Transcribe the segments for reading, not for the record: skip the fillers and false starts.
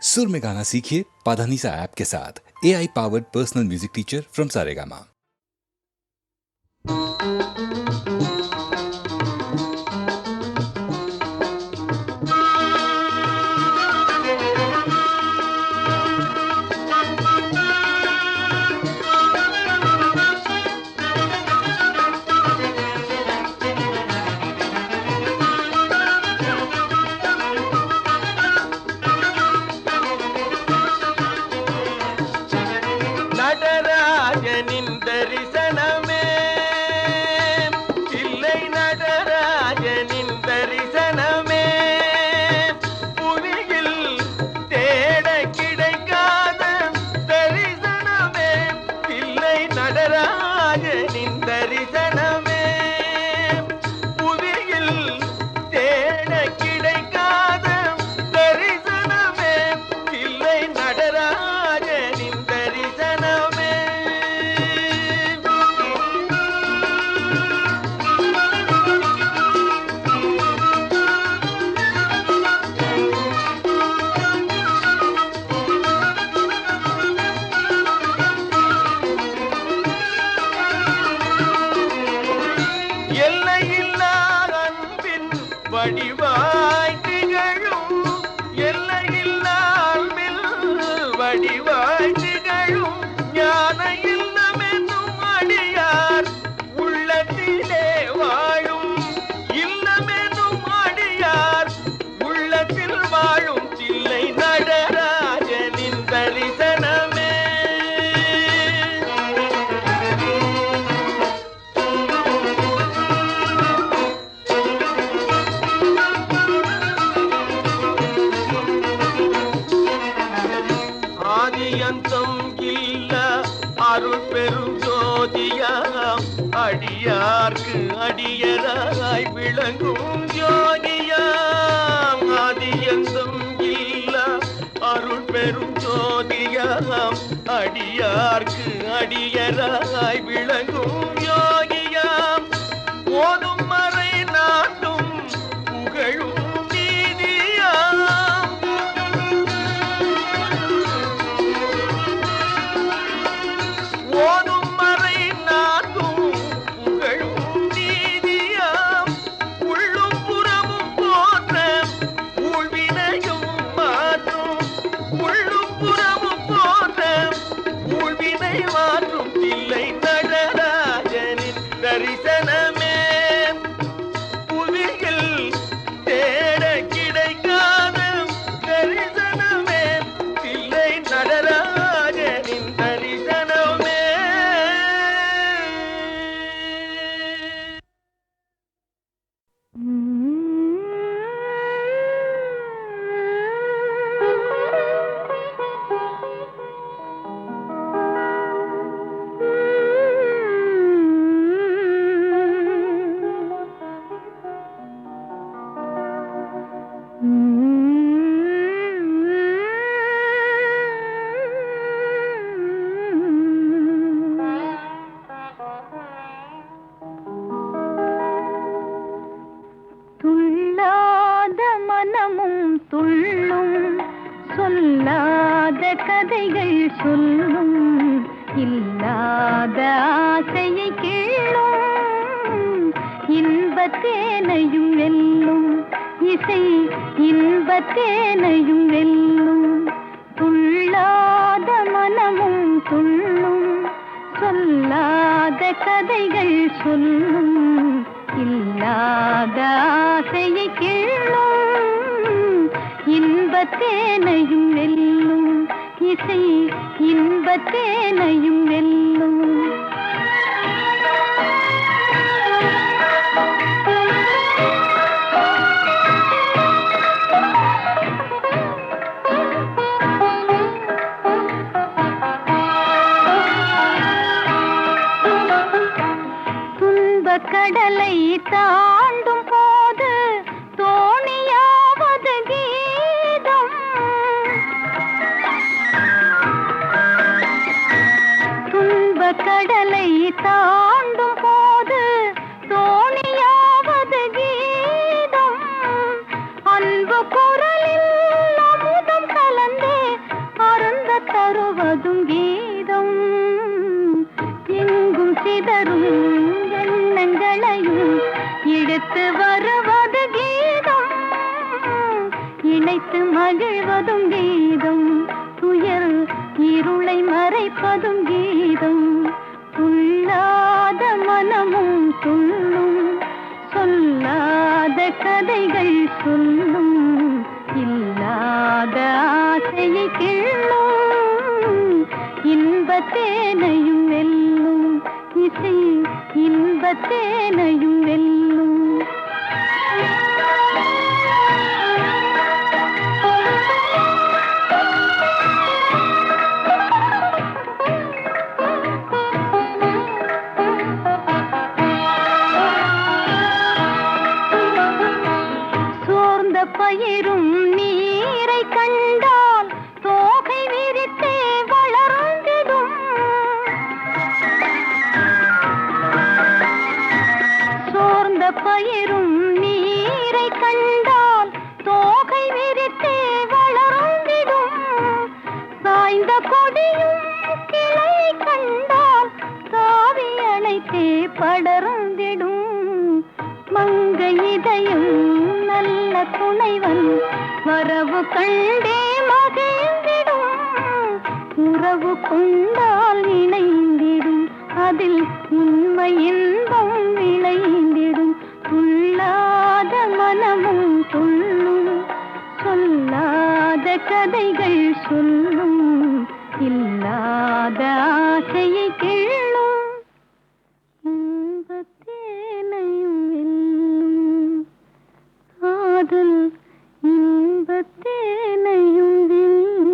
सुर में गाना सीखिए पाधानीसा ऐप के साथ। AI powered personal music teacher from Saregama. அடியார்க்கு அடியராய் விளங்கும் ஜோதியாம் ஆதியந்தம் இல்ல அருள் பெரும் ஜோதியாம் அடியார்க்கு அடியராய் விளங்கும் யோகியாம் ஓதும் மறை நாட்டும் புகழும் நீதியாம் ஓதும் கதைகள் சொல்லும் இல்லாத ஆசையை கேளும் இன்பத்தேனையும் வெல்லும் இசை இன்பத்தேனையும் வெல்லும் துள்ளாத மனமும் துள்ளும் சொல்லாத கதைகள் சொல்லும் இல்லாத ஆசையை கேளும் இன்பத்தேனையும் வெல்லும் இசை இன்பத்தேனையும் வெல்லும் துன்பக் கடலை தாண்டும் போது தோணியாவது கீதம் துன்பக் கடலை தாண்டும் போது தோணியாவது கீதம் அன்பு குரலில் அமுதம் கலந்தே மகிழ்வதும் கீதம். எங்கும் சிதறும் எண்ணங்களையும் இழுத்து வருவது கீதம். இணைத்து மகிழ்வதும் கீதம். துயர் இருளை மறைப்பதும் கீதம். துள்ளாத மனமும் துள்ளும், சொல்லாத கதைகள் சொல்லும், இல்லாத ஆசையை கிள்ளும், இன்பத்தேனையும் வெல்லும். இசை இன்பத்தேனையும் வெல்லும். பயிரும் நீரை கண்டால் தோகை விரித்தே வளர்ந்திடும். சோர்ந்த பயிரும் நீரை கண்டால் தோகை விரித்தே வளர்ந்திடும். சாய்ந்த கொடியும் கிளை கண்டால் தாவி அணைத்தே படர்ந்திடும். மங்கை இதயம் நல்ல துணைவன் வரவு கண்டே மகிழ்ந்திடும். உறவு கொண்டால் இணைந்திடும், அதில் உண்மை இன்பம் விளைந்திடும். துள்ளாத மனமும் துள்ளும், சொல்லாத கதைகள் சொல்லும், இல்லாத ஆசையை கிள்ளும், இன்பத்தேனையும் வெல்லும். காதல் இன்பத்தேனையும் வெல்லும்.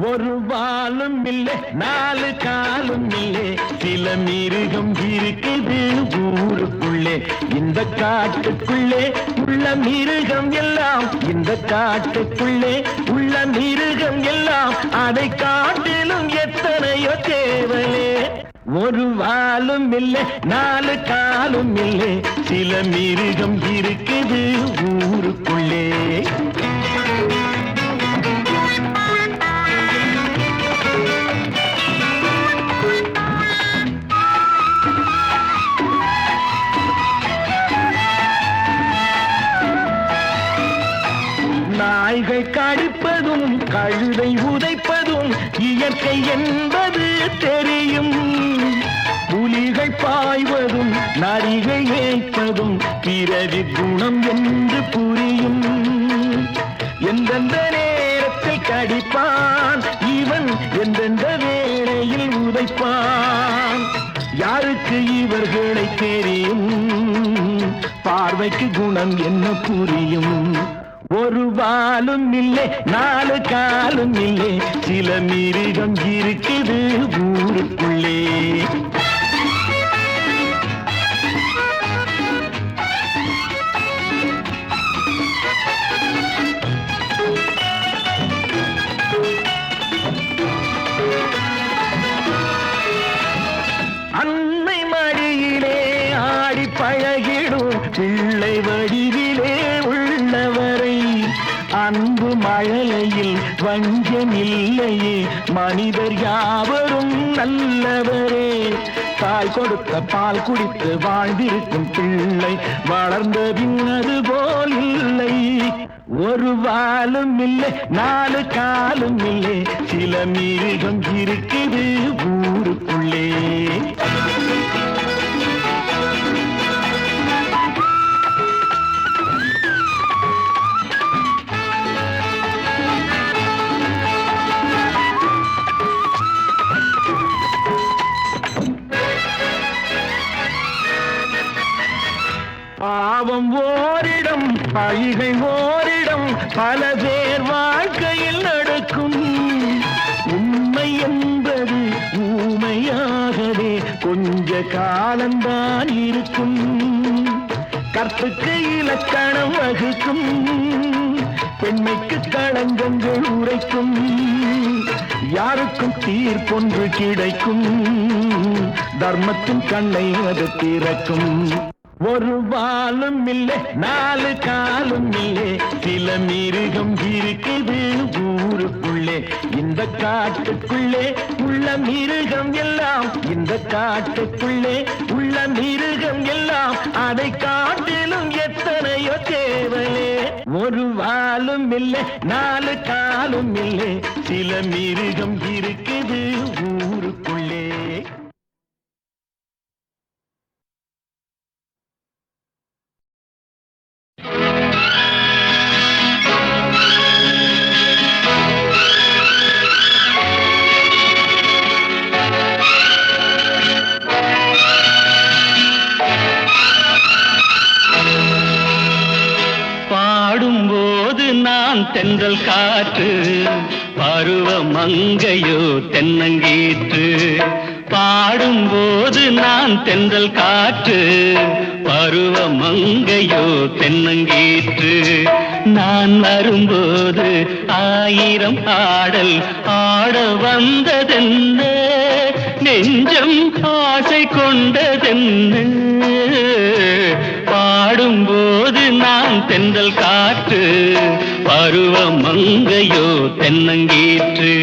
ஒரு வாலும் இல்லை, நாலு காலும் இல்லை, சில மிருகம் இருக்குது ஊருக்குள்ளே. இந்த காட்டுக்குள்ளே உள்ள மிருகம் எல்லாம், இந்த காட்டுக்குள்ளே உள்ள மிருகம் எல்லாம், அதை காட்டிலும் எத்தனையோ தேவலே. ஒரு வாலும் இல்லை, நாலு காலும் இல்லை, சில மிருகம் இருக்குது ஊருக்குள்ளே. நாய்கள் கடிப்பதும் கழுதை உதைப்பதும் இயற்கை என்பது தெரியும். புலிகள் பாய்வதும் நரிகள் ஏய்ப்பதும் பிறவி குணம் என்று புரியும். எந்தெந்த நேரத்தில் கடிப்பான் இவன், எந்தெந்த வேளையில் உதைப்பான், யாருக்கு இவர்களை தெரியும்? பார்வைக்கு குணம் என்ன புரியும்? ஒரு வாலும் இல்லை, நாலு காலும் இல்லை, சில மிருகம் இருக்குது ஊருக்குள்ளே. அன்னை மடியிலே ஆடி பழகிடும் பிள்ளை வடிவிலே உள்ளவரை, அன்பு மழலையில் வஞ்சமில்லையே, மனிதர் யாவரும் நல்லவரே. தாய் கொடுத்த பால் குடித்து வாழ்ந்திருக்கும் பிள்ளை வளர்ந்த பின்னது போல் இல்லை. ஒரு வாலும் இல்லை, நாலு காலும் இல்லை, சில மிருகம் இருக்குது ஊருக்குள்ளே. பாவம் ஓரிடம், பழிகை ஓரிடம், பல பேர் வாழ்க்கையில் நடக்கும். உண்மை என்பது ஊமையாகவே கொஞ்ச காலம்தான் இருக்கும். கற்புக்கு இலக்கணம் வகுக்கும், பெண்மைக்கு களங்கங்கள் உரைக்கும், யாருக்கும் தீர்ப்பொன்று கிடைக்கும், தர்மத்தின் கண்ணை அது திறக்கும். ஒரு வாலும் இல்லை, நாலு காலும் இல்லை, சில மிருகம் இருக்குது ஊருக்குள்ளே. இந்த காட்டுக்குள்ளே உள்ள மிருகம் எல்லாம், இந்த காட்டுக்குள்ளே உள்ள மிருகம் எல்லாம், அதை காட்டிலும் எத்தனையோ தேவலே. ஒரு வாலும் இல்லை, நாலு காலும் இல்லை, சில மிருகம் இருக்குது ஊருக்குள்ளே. பாடும்போது நான் தென்றல் காற்று, பருவ மங்கையோ தென்னங்கீற்று. பாடும்போது நான் தென்றல் காற்று, பருவ மங்கையோ தென்னங்கீற்று. நான் வரும்போது ஆயிரம் ஆடல் ஆட வந்ததென்ன, நெஞ்சம் ஆசை கொண்டதென்ன. பாடும்போது நான் தென்றல் காற்று, பருவ மங்கையோ தென்னங்கீற்று.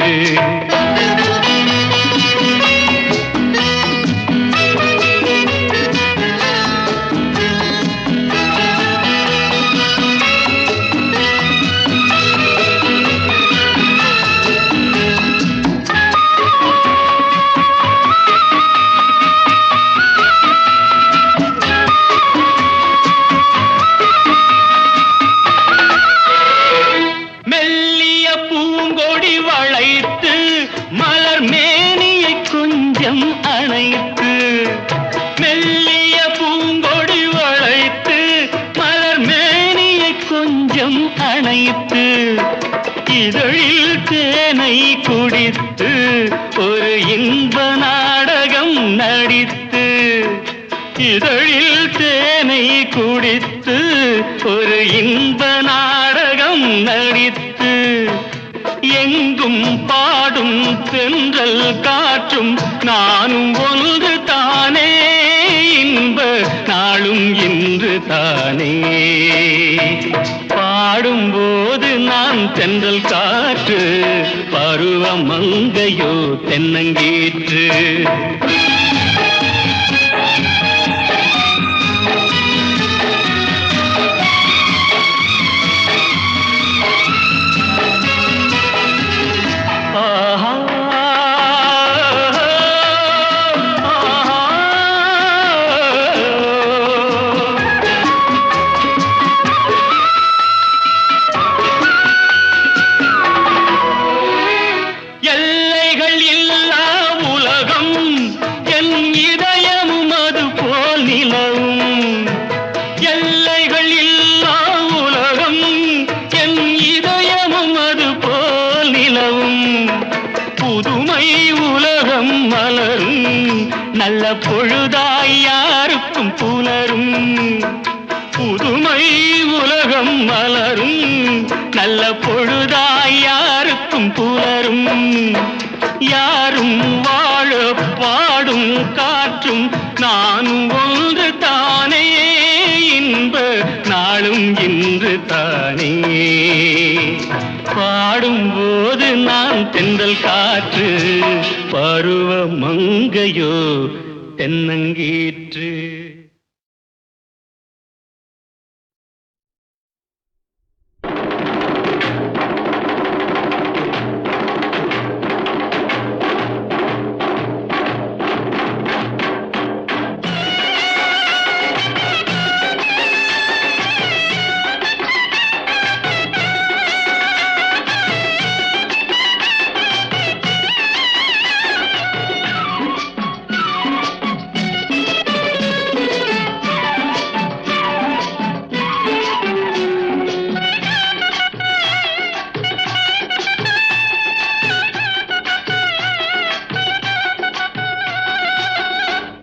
இதழில் தேனை குடித்து ஒரு இன்ப நாடகம் நடித்து, இதழில் தேனை குடித்து ஒரு இன்ப நாடகம் நடித்து, எங்கும் பாடும் தென்றல் காற்றும் நானும் ஒன்று தானே, இன்ப நாளும் இன்று தானே. பாடும்போது நான் தென்றல் காற்று, பருவ மங்கையோ தென்னங்கீற்று. நல்ல பொழுதாய் யாருக்கும் புலரும், புதுமை உலகம் மலரும். நல்ல பொழுதாய் யாருக்கும் புலரும், யாரும் வாழ பாடும் காற்றும் நானும் ஒன்று தானே, இன்ப நாளும் இன்று தானே. பாடும்போது நான் தென்றல் காற்று, பருவ மங்கையோ தென்னங்கீற்று.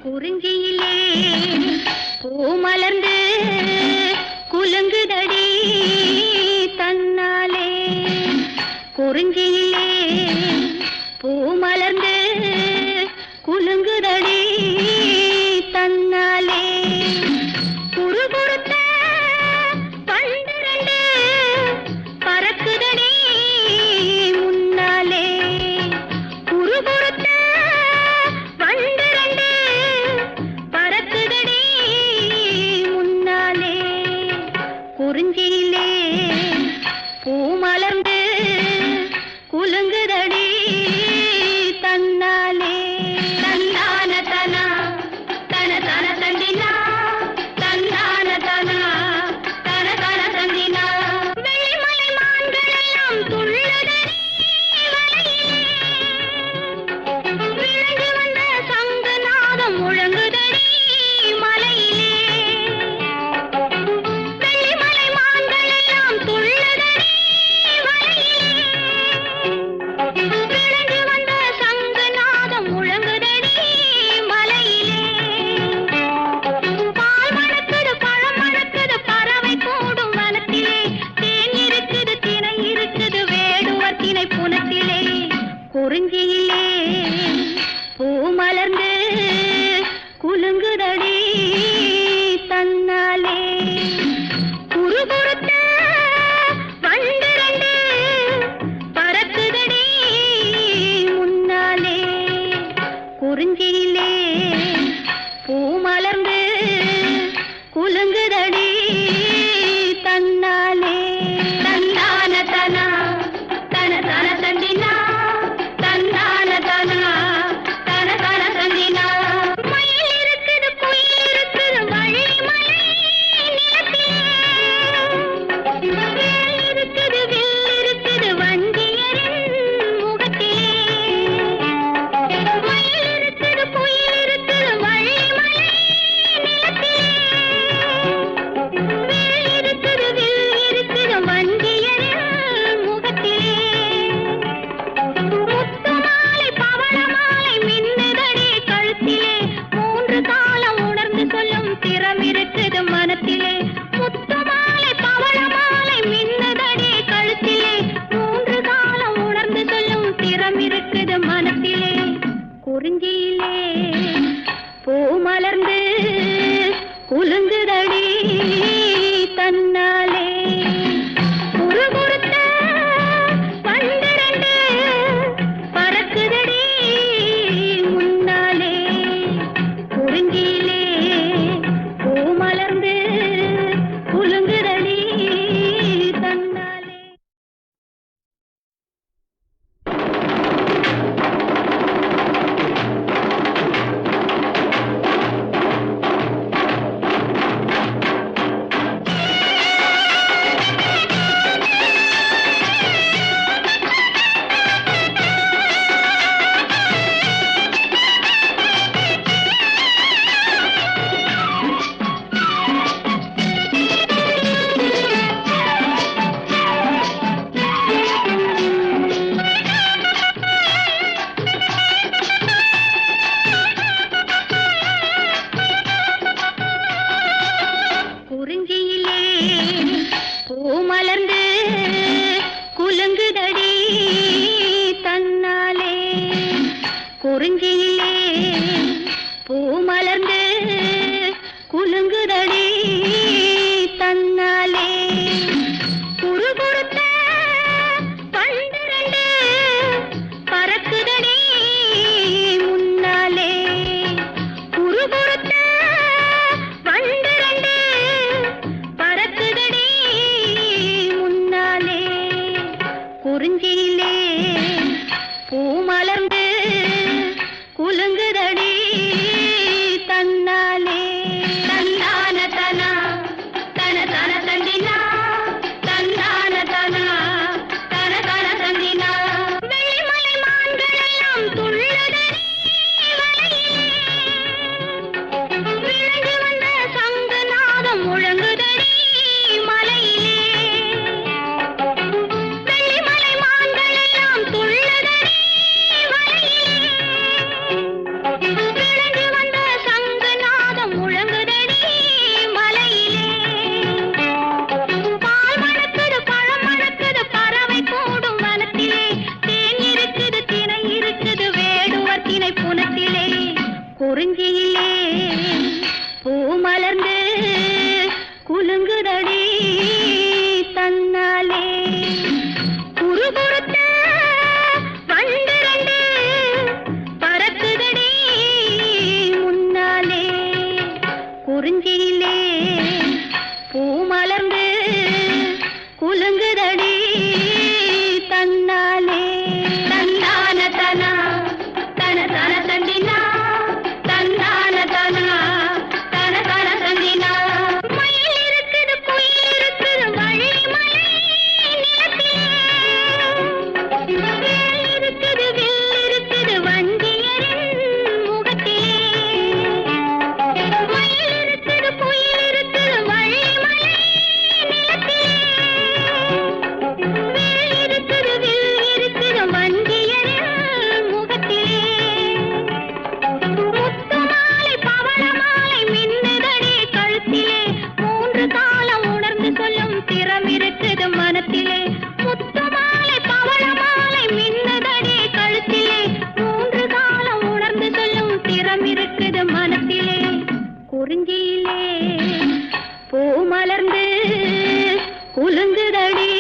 குறிஞ்சியிலே பூ மலர்ந்து குலுங்குதடி தன்னாலே குறுகுறுத்த பன்னிரண்டு பறக்குதடி முன்னாலே குறிஞ்சியிலே பூ மலர்ந்து குலுங்குதடி தன்னாலே. குறிஞ்சியிலே பூ மலர்ந்து குலுங்குதடி தன்னாலே குறிஞ்சியிலே பூ மலர்ந்து குலுங்குதடி தன்னாலே குறுகுறுத்த பன்னிரண்டு பறக்குதடி முன்னாலே குறுகுறுத்த பன்னிரண்டு பறக்குதடி முன்னாலே குறிஞ்சியிலே பூ மலர்ந்து குலுங்குதடி தன்னாலே. தன்னான தனா தன தன தந்தினா தன்னான தனா தன தன தந்தினா வெள்ளிமலை மான்களெல்லாம் துள்ளுதடி வலையிலே விழுந்து வந்த சங்கு நாதம் முழங்குதடி மலையிலே வெள்ளிமலை மான்களெல்லாம் துள்ளுதடி வலையிலே விழுந்து வந்த சங்கு நாதம் முழங்குதடி மலையிலே பால் மணக்குது பழம் மணக்குது பறவை கூடும் வனத்திலே தேன் இருக்குது திணை இருக்குது வேடுவர் திணை புனத்திலே குறிஞ்சியிலே பூ மலர்ந்து குலுங்குதடி தன்னாலே குறுகுறுத்த பன்னிரண்டு பறக்குதடி முன்னாலே குறிஞ்சியிலே பூ மலர்ந்து குலுங்குதடி தன்னாலே. தன்னான தனா தன தன தந்தினா தன்னான தனா தன தன தந்தினா மயில் இருக்குது குயில் இருக்குது வள்ளிமலை நிலத்திலே வேல் இருக்குது வில் இருக்குது வஞ்சியரின் முகத்திலே மயில் இருக்குது குயில் இருக்குது வள்ளிமலை நிலத்திலே வேல் இருக்குது வில் இருக்குது வஞ்சியரின் முகத்திலே முத்து மாலை பவள மாலை மின்னுதடி கழுத்திலே மூன்று காலம் உணர்ந்து சொல்லும் திறம் இருக்குது மனத்திலே முத்து மாலை பவள மாலை மின்னுதடி கழுத்திலே மூன்று காலம் உணர்ந்து சொல்லும் திறம் இருக்குது மனத்திலே குறிஞ்சியிலே பூ மலர்ந்து குலுங்குதடி